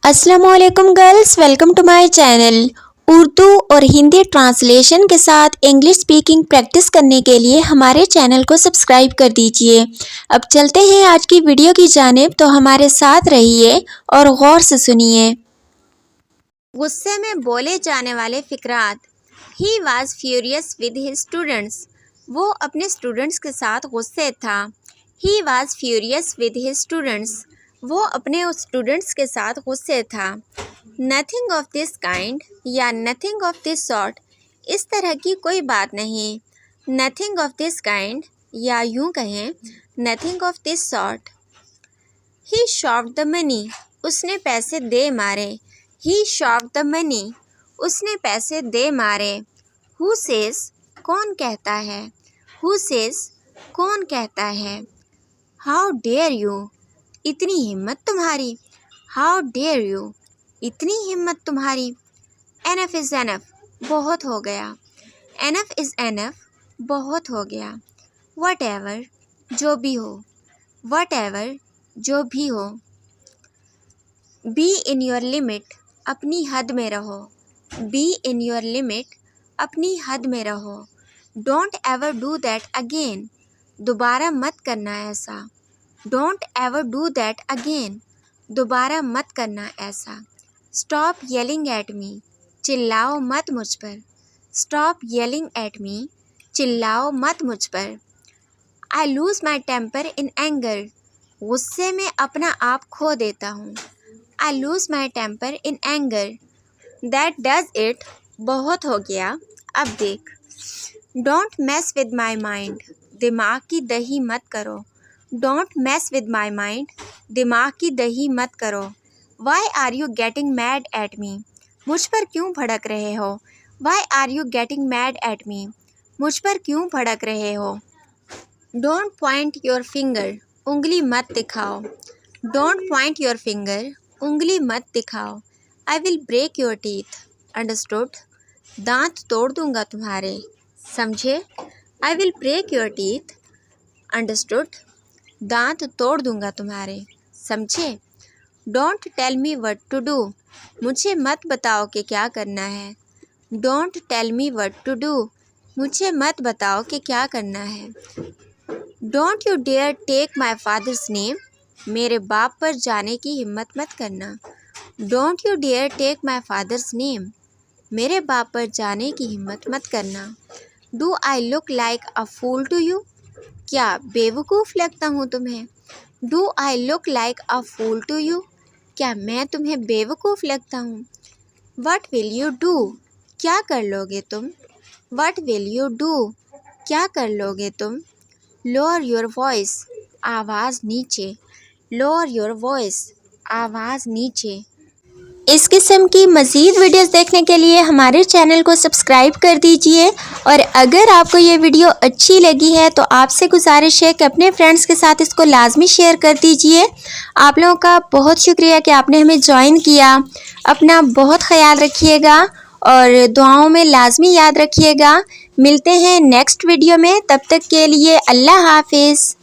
अस्सलामुअलैकुम girls, welcome to my channel. Urdu और Hindi translation के साथ इंग्लिश स्पीकिंग प्रैक्टिस करने के लिए हमारे चैनल को सब्सक्राइब कर दीजिए। अब चलते हैं आज की वीडियो की जानिब, तो हमारे साथ रहिए और गौर से सुनिए। गुस्से में बोले जाने वाले फिकरात। He was furious with his students. वो अपने स्टूडेंट्स के साथ गुस्से था। He was furious with his students. वो अपने स्टूडेंट्स के साथ गुस्से था। नथिंग ऑफ दिस काइंड या नथिंग ऑफ दिस सॉर्ट, इस तरह की कोई बात नहीं। नथिंग ऑफ दिस काइंड या यूं कहें nothing of this sort. He शॉप्ड the money, उसने पैसे दे मारे। ही शॉप्ड द मनी, उसने पैसे दे मारे। हु सेज, कौन कहता है। हु सेज, कौन कहता है। हाउ डेयर यू, इतनी हिम्मत तुम्हारी। हाउ डेयर यू, इतनी हिम्मत तुम्हारी। एनफ इज़ एनफ, बहुत हो गया। एनफ इज़ एनफ, बहुत हो गया। वट एवर, जो भी हो। वट एवर, जो भी हो। बी इन योर लिमिट, अपनी हद में रहो। बी इन योर लिमिट, अपनी हद में रहो। Don't ever do that again, दोबारा मत करना ऐसा। Don't ever do that again, दोबारा मत करना ऐसा। स्टॉप येलिंग एट मी, चिल्लाओ मत मुझ पर। स्टॉप येलिंग एट मी, चिल्लाओ मत मुझ पर। I lose my temper in anger, गुस्से में अपना आप खो देता हूँ। I lose my temper in anger, that does it, बहुत हो गया, अब देख। Don't mess with my mind, दिमाग की दही मत करो। Don't mess with my mind, दिमाग की दही मत करो। Why are you getting mad at me, मुझ पर क्यों भड़क रहे हो। Why are you getting mad at me, मुझ पर क्यों भड़क रहे हो। डोंट पॉइंट योर फिंगर, उंगली मत दिखाओ। डोंट पॉइंट योर फिंगर, उंगली मत दिखाओ। I will break your teeth, understood, दांत तोड़ दूंगा तुम्हारे, समझे। I will break your teeth, understood, दांत तोड़ दूंगा तुम्हारे, समझे। Don't tell me what to do, मुझे मत बताओ कि क्या करना है। Don't tell me what to do, मुझे मत बताओ कि क्या करना है। Don't you dare take my father's name, मेरे बाप पर जाने की हिम्मत मत करना। Don't you dare take my father's name, मेरे बाप पर जाने की हिम्मत मत करना। Do I look like a fool to you, क्या बेवकूफ़ लगता हूँ तुम्हें। Do I look like a fool to you, क्या मैं तुम्हें बेवकूफ़ लगता हूँ। वट विल यू डू, क्या कर लोगे तुम। वट विल यू डू, क्या कर लोगे तुम। लोअर योर वॉइस, आवाज़ नीचे। लोअर योर वॉइस, आवाज़ नीचे। इस किस्म की मज़ीद वीडियोस देखने के लिए हमारे चैनल को सब्सक्राइब कर दीजिए। और अगर आपको ये वीडियो अच्छी लगी है तो आपसे गुजारिश है कि अपने फ्रेंड्स के साथ इसको लाजमी शेयर कर दीजिए। आप लोगों का बहुत शुक्रिया कि आपने हमें ज्वाइन किया। अपना बहुत ख्याल रखिएगा और दुआओं में लाजमी याद रखिएगा। मिलते हैं नेक्स्ट वीडियो में, तब तक के लिए अल्लाह हाफिज़।